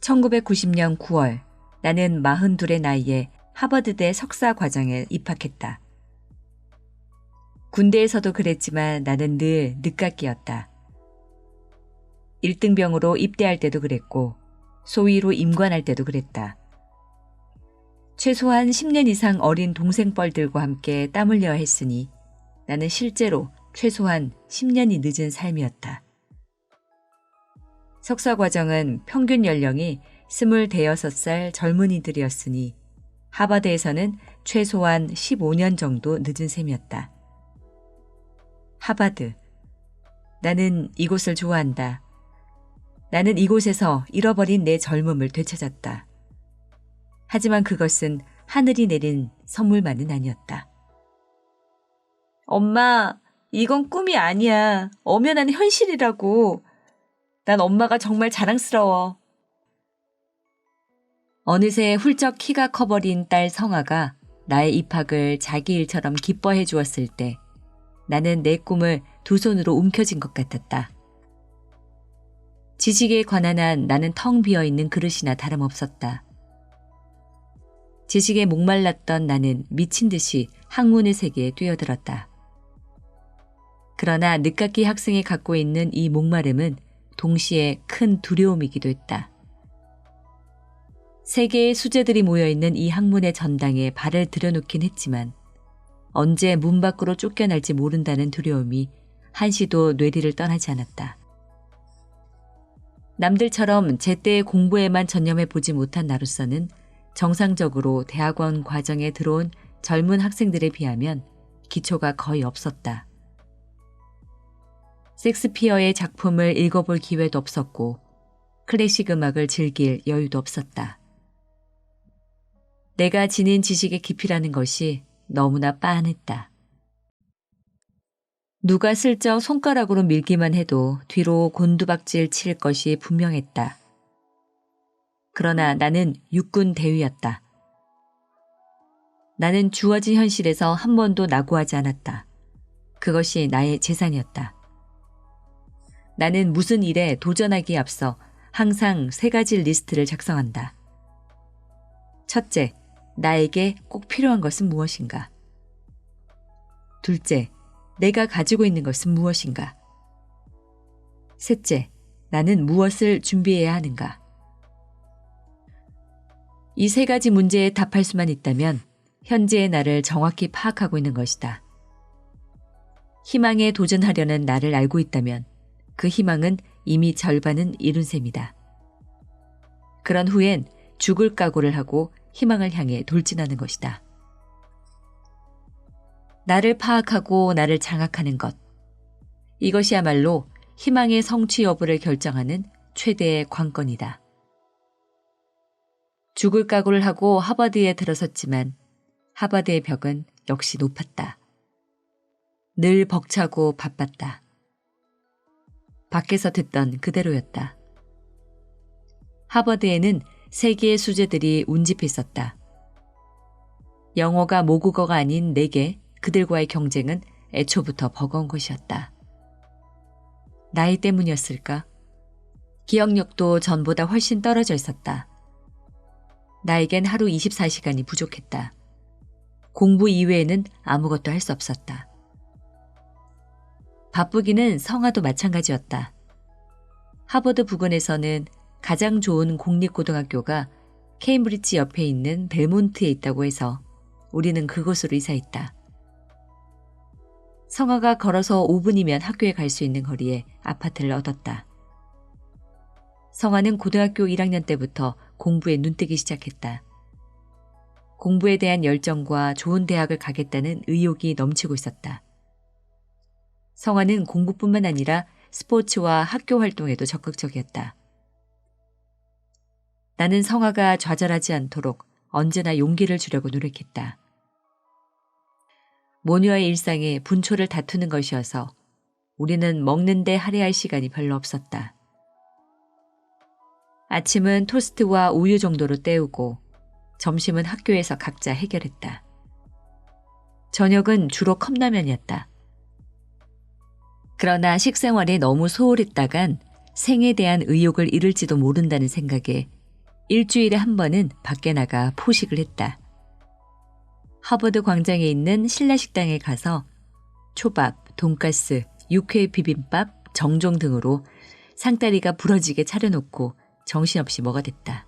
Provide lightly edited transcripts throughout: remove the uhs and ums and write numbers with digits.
1990년 9월 나는 42의 나이에 하버드대 석사 과정에 입학했다. 군대에서도 그랬지만 나는 늘 늦깎이였다. 1등병으로 입대할 때도 그랬고 소위로 임관할 때도 그랬다. 최소한 10년 이상 어린 동생뻘들과 함께 땀 흘려야 했으니 나는 실제로 최소한 10년이 늦은 삶이었다. 석사 과정은 평균 연령이 26살 젊은이들이었으니 하버드에서는 최소한 15년 정도 늦은 셈이었다. 하버드. 나는 이곳을 좋아한다. 나는 이곳에서 잃어버린 내 젊음을 되찾았다. 하지만 그것은 하늘이 내린 선물만은 아니었다. 엄마, 이건 꿈이 아니야. 엄연한 현실이라고. 난 엄마가 정말 자랑스러워. 어느새 훌쩍 키가 커버린 딸 성아가 나의 입학을 자기 일처럼 기뻐해 주었을 때 나는 내 꿈을 두 손으로 움켜쥔 것 같았다. 지식에 관한 한 나는 텅 비어있는 그릇이나 다름없었다. 지식에 목말랐던 나는 미친 듯이 학문의 세계에 뛰어들었다. 그러나 늦깎이 학생이 갖고 있는 이 목마름은 동시에 큰 두려움이기도 했다. 세계의 수재들이 모여있는 이 학문의 전당에 발을 들여놓긴 했지만 언제 문 밖으로 쫓겨날지 모른다는 두려움이 한시도 뇌리를 떠나지 않았다. 남들처럼 제때의 공부에만 전념해보지 못한 나로서는 정상적으로 대학원 과정에 들어온 젊은 학생들에 비하면 기초가 거의 없었다. 섹스피어의 작품을 읽어볼 기회도 없었고 클래식 음악을 즐길 여유도 없었다. 내가 지닌 지식의 깊이라는 것이 너무나 빤했다. 누가 슬쩍 손가락으로 밀기만 해도 뒤로 곤두박질 칠 것이 분명했다. 그러나 나는 육군 대위였다. 나는 주어진 현실에서 한 번도 낙오하지 않았다. 그것이 나의 재산이었다. 나는 무슨 일에 도전하기에 앞서 항상 3가지 리스트를 작성한다. 첫째, 나에게 꼭 필요한 것은 무엇인가? 둘째, 내가 가지고 있는 것은 무엇인가? 셋째, 나는 무엇을 준비해야 하는가? 이 3가지 문제에 답할 수만 있다면 현재의 나를 정확히 파악하고 있는 것이다. 희망에 도전하려는 나를 알고 있다면 그 희망은 이미 절반은 이룬 셈이다. 그런 후엔 죽을 각오를 하고 희망을 향해 돌진하는 것이다. 나를 파악하고 나를 장악하는 것. 이것이야말로 희망의 성취 여부를 결정하는 최대의 관건이다. 죽을 각오를 하고 하버드에 들어섰지만 하버드의 벽은 역시 높았다. 늘 벅차고 바빴다. 밖에서 듣던 그대로였다. 하버드에는 세계의 수재들이 운집해 있었다. 영어가 모국어가 아닌 내게 그들과의 경쟁은 애초부터 버거운 것이었다. 나이 때문이었을까? 기억력도 전보다 훨씬 떨어져 있었다. 나에겐 하루 24시간이 부족했다. 공부 이외에는 아무것도 할 수 없었다. 바쁘기는 성아도 마찬가지였다. 하버드 부근에서는 가장 좋은 공립고등학교가 케임브리지 옆에 있는 벨몬트에 있다고 해서 우리는 그곳으로 이사했다. 성아가 걸어서 5분이면 학교에 갈 수 있는 거리에 아파트를 얻었다. 성아는 고등학교 1학년 때부터 공부에 눈뜨기 시작했다. 공부에 대한 열정과 좋은 대학을 가겠다는 의욕이 넘치고 있었다. 성아는 공부뿐만 아니라 스포츠와 학교 활동에도 적극적이었다. 나는 성아가 좌절하지 않도록 언제나 용기를 주려고 노력했다. 모녀의 일상에 분초를 다투는 것이어서 우리는 먹는데 할애할 시간이 별로 없었다. 아침은 토스트와 우유 정도로 때우고 점심은 학교에서 각자 해결했다. 저녁은 주로 컵라면이었다. 그러나 식생활에 너무 소홀했다간 생에 대한 의욕을 잃을지도 모른다는 생각에 일주일에 한 번은 밖에 나가 포식을 했다. 하버드 광장에 있는 신라식당에 가서 초밥, 돈가스, 육회 비빔밥, 정종 등으로 상다리가 부러지게 차려놓고 정신없이 먹어댔다.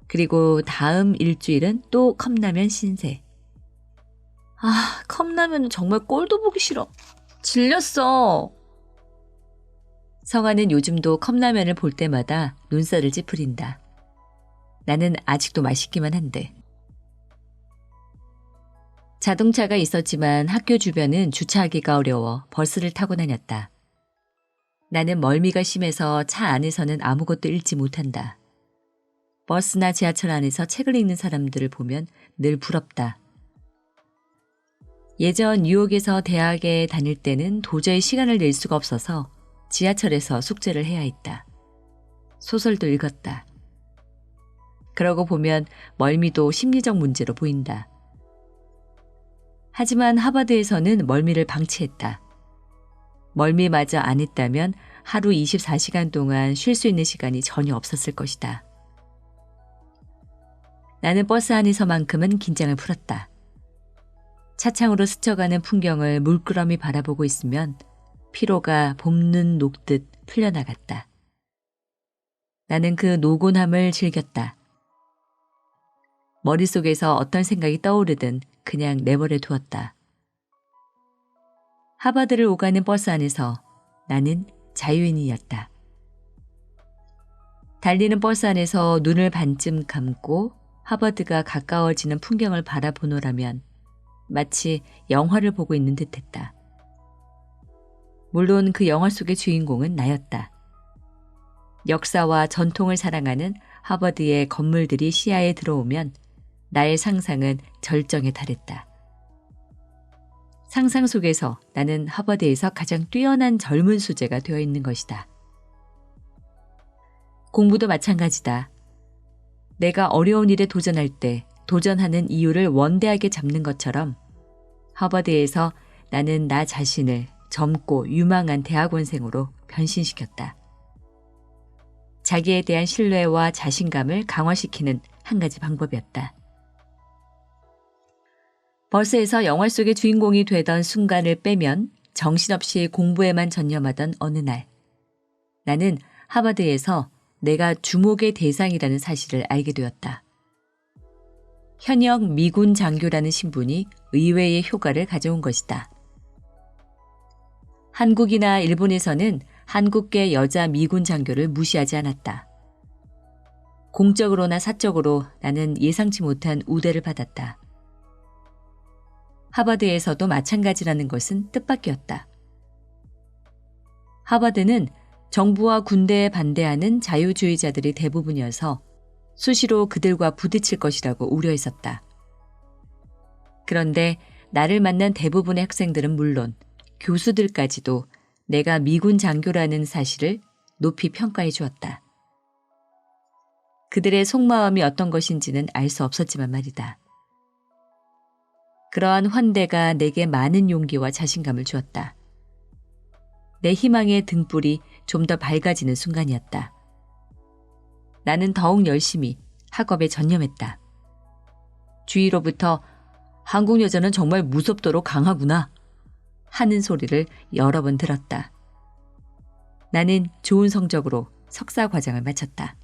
그리고 다음 일주일은 또 컵라면 신세. 컵라면은 정말 꼴도 보기 싫어. 질렸어. 성아는 요즘도 컵라면을 볼 때마다 눈살을 찌푸린다. 나는 아직도 맛있기만 한데. 자동차가 있었지만 학교 주변은 주차하기가 어려워 버스를 타고 다녔다. 나는 멀미가 심해서 차 안에서는 아무것도 읽지 못한다. 버스나 지하철 안에서 책을 읽는 사람들을 보면 늘 부럽다. 예전 뉴욕에서 대학에 다닐 때는 도저히 시간을 낼 수가 없어서 지하철에서 숙제를 해야 했다. 소설도 읽었다. 그러고 보면 멀미도 심리적 문제로 보인다. 하지만 하버드에서는 멀미를 방치했다. 멀미마저 안 했다면 하루 24시간 동안 쉴 수 있는 시간이 전혀 없었을 것이다. 나는 버스 안에서만큼은 긴장을 풀었다. 차창으로 스쳐가는 풍경을 물끄러미 바라보고 있으면 피로가 봄눈 녹듯 풀려나갔다. 나는 그 노곤함을 즐겼다. 머릿속에서 어떤 생각이 떠오르든 그냥 내버려 두었다. 하버드를 오가는 버스 안에서 나는 자유인이었다. 달리는 버스 안에서 눈을 반쯤 감고 하버드가 가까워지는 풍경을 바라보노라면 마치 영화를 보고 있는 듯했다. 물론 그 영화 속의 주인공은 나였다. 역사와 전통을 사랑하는 하버드의 건물들이 시야에 들어오면 나의 상상은 절정에 달했다. 상상 속에서 나는 하버드에서 가장 뛰어난 젊은 수재가 되어 있는 것이다. 공부도 마찬가지다. 내가 어려운 일에 도전할 때 도전하는 이유를 원대하게 잡는 것처럼 하버드에서 나는 나 자신을 젊고 유망한 대학원생으로 변신시켰다. 자기에 대한 신뢰와 자신감을 강화시키는 한 가지 방법이었다. 버스에서 영화 속의 주인공이 되던 순간을 빼면 정신없이 공부에만 전념하던 어느 날, 나는 하버드에서 내가 주목의 대상이라는 사실을 알게 되었다. 현역 미군 장교라는 신분이 의외의 효과를 가져온 것이다. 한국이나 일본에서는 한국계 여자 미군 장교를 무시하지 않았다. 공적으로나 사적으로 나는 예상치 못한 우대를 받았다. 하버드에서도 마찬가지라는 것은 뜻밖이었다. 하버드는 정부와 군대에 반대하는 자유주의자들이 대부분이어서 수시로 그들과 부딪힐 것이라고 우려했었다. 그런데 나를 만난 대부분의 학생들은 물론 교수들까지도 내가 미군 장교라는 사실을 높이 평가해 주었다. 그들의 속마음이 어떤 것인지는 알 수 없었지만 말이다. 그러한 환대가 내게 많은 용기와 자신감을 주었다. 내 희망의 등불이 좀 더 밝아지는 순간이었다. 나는 더욱 열심히 학업에 전념했다. 주위로부터 한국 여자는 정말 무섭도록 강하구나 하는 소리를 여러 번 들었다. 나는 좋은 성적으로 석사 과정을 마쳤다.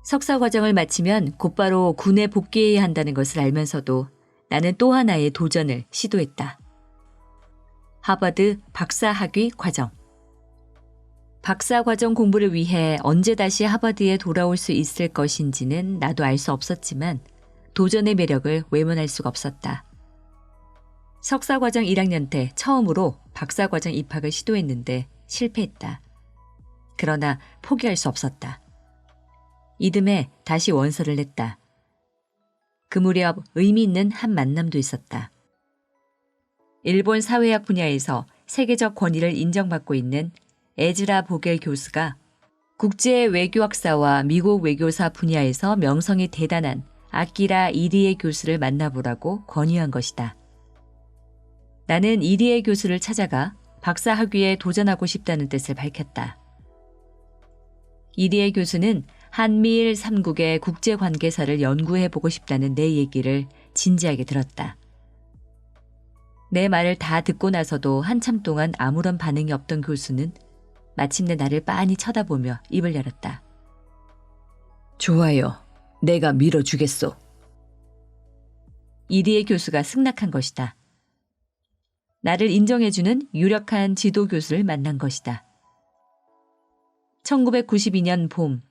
석사 과정을 마치면 곧바로 군에 복귀해야 한다는 것을 알면서도 나는 또 하나의 도전을 시도했다. 하버드 박사학위 과정. 박사과정 공부를 위해 언제 다시 하버드에 돌아올 수 있을 것인지는 나도 알 수 없었지만 도전의 매력을 외면할 수가 없었다. 석사과정 1학년 때 처음으로 박사과정 입학을 시도했는데 실패했다. 그러나 포기할 수 없었다. 이듬해 다시 원서를 냈다. 그 무렵 의미 있는 한 만남도 있었다. 일본 사회학 분야에서 세계적 권위를 인정받고 있는 에즈라 보겔 교수가 국제 외교학사와 미국 외교사 분야에서 명성이 대단한 아키라 이리에 교수를 만나보라고 권유한 것이다. 나는 이리에 교수를 찾아가 박사 학위에 도전하고 싶다는 뜻을 밝혔다. 이리에 교수는 한미일 3국의 국제관계사를 연구해보고 싶다는 내 얘기를 진지하게 들었다. 내 말을 다 듣고 나서도 한참 동안 아무런 반응이 없던 교수는 마침내 나를 빤히 쳐다보며 입을 열었다. 좋아요. 내가 밀어주겠소. 이리의 교수가 승낙한 것이다. 나를 인정해주는 유력한 지도 교수를 만난 것이다. 1992년 봄,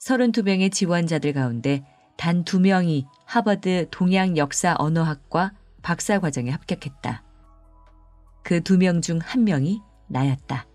32명의 지원자들 가운데 단 2명이 하버드 동양역사언어학과 박사과정에 합격했다. 그 2명 중 1명이 나였다.